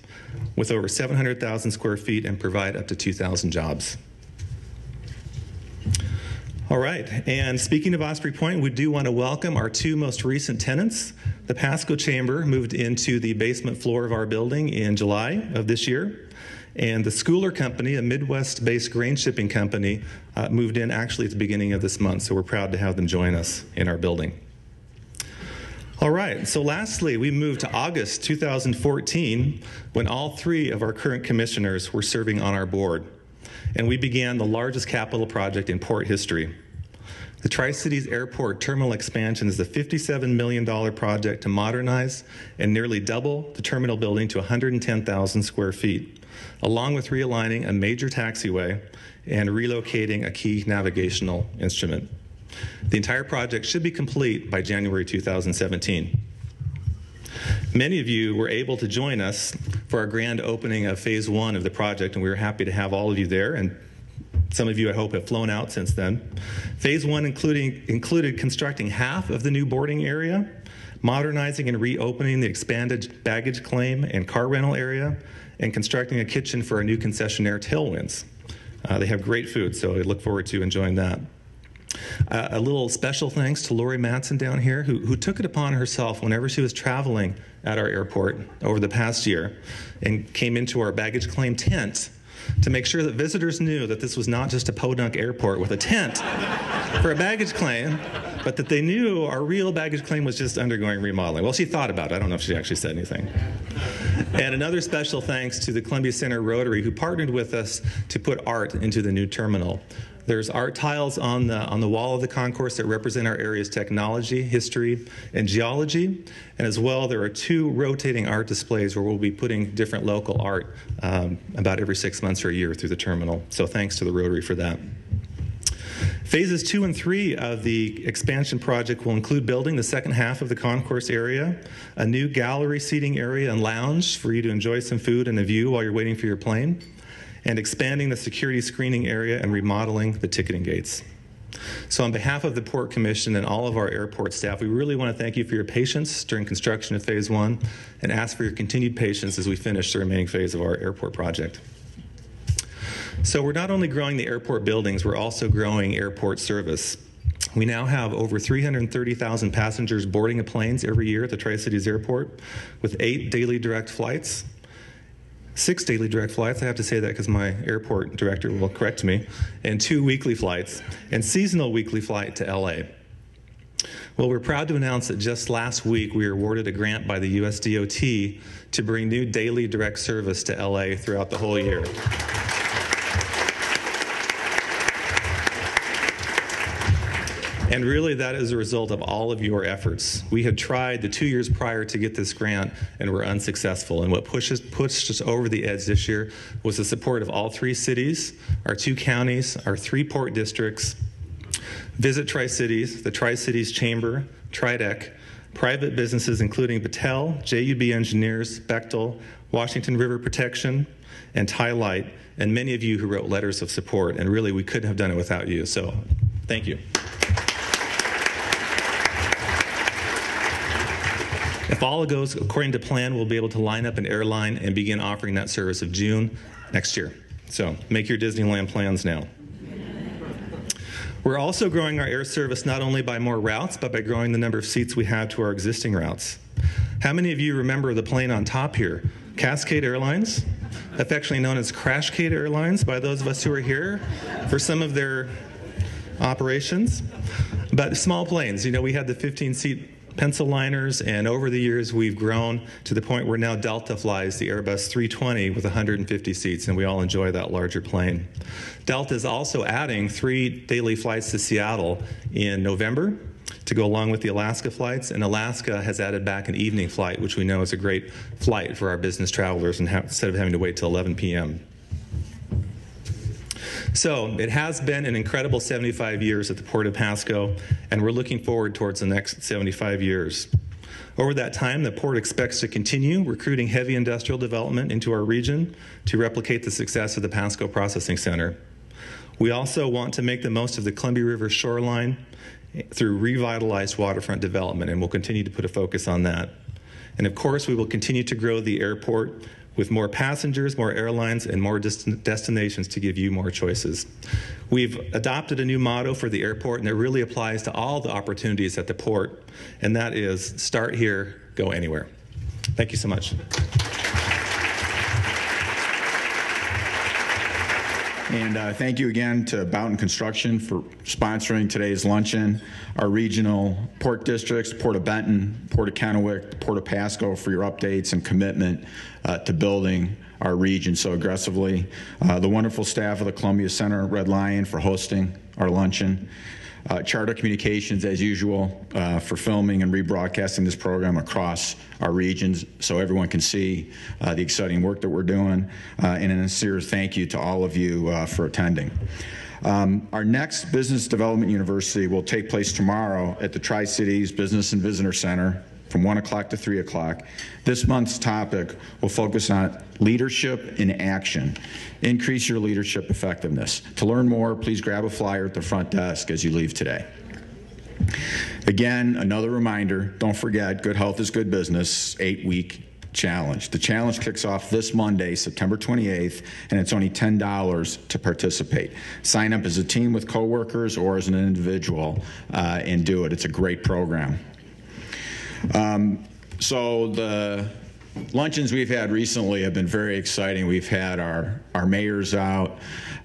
with over 700,000 square feet and provide up to 2,000 jobs. All right, and speaking of Osprey Point, we do want to welcome our 2 most recent tenants. The Pasco Chamber moved into the basement floor of our building in July of this year, and the Schooler Company, a Midwest-based grain shipping company, moved in actually at the beginning of this month, so we're proud to have them join us in our building. All right, so lastly, we moved to August 2014 when all 3 of our current commissioners were serving on our board, and we began the largest capital project in port history. The Tri-Cities Airport terminal expansion is a $57 million project to modernize and nearly double the terminal building to 110,000 square feet, along with realigning a major taxiway and relocating a key navigational instrument. The entire project should be complete by January 2017. Many of you were able to join us for our grand opening of Phase 1 of the project, and we were happy to have all of you there, and some of you, I hope, have flown out since then. Phase 1 included constructing half of the new boarding area, modernizing and reopening the expanded baggage claim and car rental area, and constructing a kitchen for our new concessionaire, Tailwinds. They have great food, so I look forward to enjoying that. A little special thanks to Lori Matson down here, who took it upon herself whenever she was traveling at our airport over the past year and came into our baggage claim tent to make sure that visitors knew that this was not just a podunk airport with a tent for a baggage claim, but that they knew our real baggage claim was just undergoing remodeling. Well, she thought about it. I don't know if she actually said anything. And another special thanks to the Columbia Center Rotary, who partnered with us to put art into the new terminal. There's art tiles on the wall of the concourse that represent our area's technology, history, and geology. And as well, there are 2 rotating art displays where we'll be putting different local art about every 6 months or a year through the terminal. So thanks to the Rotary for that. Phases 2 and 3 of the expansion project will include building the second half of the concourse area, a new gallery seating area and lounge for you to enjoy some food and a view while you're waiting for your plane, and expanding the security screening area and remodeling the ticketing gates. So on behalf of the Port Commission and all of our airport staff, we really want to thank you for your patience during construction of Phase 1 and ask for your continued patience as we finish the remaining phase of our airport project. So we're not only growing the airport buildings, we're also growing airport service. We now have over 330,000 passengers boarding planes every year at the Tri-Cities Airport with 8 daily direct flights. 6 daily direct flights, I have to say that because my airport director will correct me, and 2 weekly flights, and seasonal weekly flight to LA. Well, we're proud to announce that just last week we were awarded a grant by the US DOT to bring new daily direct service to LA throughout the whole year. And really, that is a result of all of your efforts. We had tried the 2 years prior to get this grant and were unsuccessful. And what pushed us over the edge this year was the support of all 3 cities, our 2 counties, our 3 port districts, Visit Tri-Cities, the Tri-Cities Chamber, TriDec, private businesses including Battelle, JUB Engineers, Bechtel, Washington River Protection, and Ty Light, and many of you who wrote letters of support. And really, we couldn't have done it without you. So thank you. If all goes according to plan, we'll be able to line up an airline and begin offering that service of June next year. So make your Disneyland plans now. We're also growing our air service not only by more routes, but by growing the number of seats we have to our existing routes. How many of you remember the plane on top here? Cascade Airlines, affectionately known as Crashcade Airlines by those of us who are here for some of their operations. But small planes, you know, we had the 15-seat pencil liners, and over the years we've grown to the point where now Delta flies the Airbus 320 with 150 seats, and we all enjoy that larger plane. Delta is also adding 3 daily flights to Seattle in November to go along with the Alaska flights, and Alaska has added back an evening flight, which we know is a great flight for our business travelers instead of having to wait till 11 p.m. So it has been an incredible 75 years at the Port of Pasco, and we're looking forward towards the next 75 years. Over that time, the Port expects to continue recruiting heavy industrial development into our region to replicate the success of the Pasco Processing Center. We also want to make the most of the Columbia River shoreline through revitalized waterfront development, and we'll continue to put a focus on that. And of course, we will continue to grow the airport with more passengers, more airlines, and more destinations to give you more choices. We've adopted a new motto for the airport, and it really applies to all the opportunities at the port, and that is start here, go anywhere. Thank you so much. And thank you again to Boughton Construction for sponsoring today's luncheon, our regional port districts, Port of Benton, Port of Kennewick, Port of Pasco for your updates and commitment to building our region so aggressively. The wonderful staff of the Columbia Center Red Lion for hosting our luncheon. Charter Communications, as usual, for filming and rebroadcasting this program across our regions so everyone can see the exciting work that we're doing. And a sincere thank you to all of you for attending. Our next Business Development University will take place tomorrow at the Tri-Cities Business and Visitor Center from 1 o'clock to 3 o'clock. This month's topic will focus on leadership in action. Increase your leadership effectiveness. To learn more, please grab a flyer at the front desk as you leave today. Again, another reminder, don't forget, Good Health is Good Business, 8-week challenge. The challenge kicks off this Monday, September 28th, and it's only $10 to participate. Sign up as a team with coworkers or as an individual and do it. It's a great program. So the luncheons we've had recently have been very exciting. We've had our mayors out,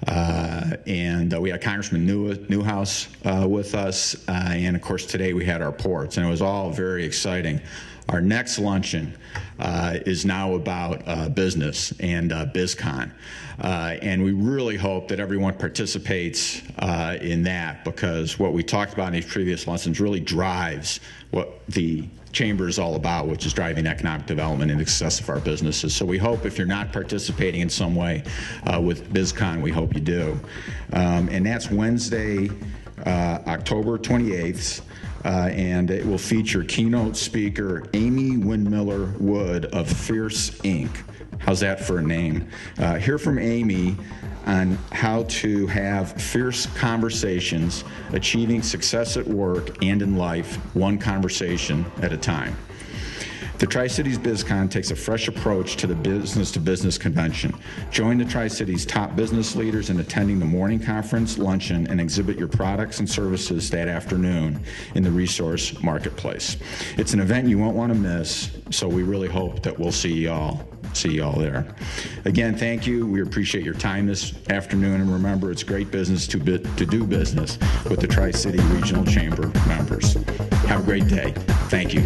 and we had Congressman Newhouse with us, and of course today we had our ports, and it was all very exciting. Our next luncheon is now about business and BizCon, and we really hope that everyone participates in that, because what we talked about in these previous lessons really drives what the Chamber is all about, which is driving economic development and success of our businesses. So we hope if you're not participating in some way with BizCon, we hope you do. And that's Wednesday, October 28th, and it will feature keynote speaker Amy Windmiller Wood of Fierce Inc. How's that for a name? Hear from Amy on how to have fierce conversations, achieving success at work and in life, one conversation at a time. The Tri-Cities BizCon takes a fresh approach to the business-to-business convention. Join the Tri-Cities top business leaders in attending the morning conference, luncheon, and exhibit your products and services that afternoon in the resource marketplace. It's an event you won't want to miss, so we really hope that we'll see you all there. Again, thank you. We appreciate your time this afternoon, and remember, it's great business to do business with the Tri-City Regional Chamber members. Have a great day. Thank you.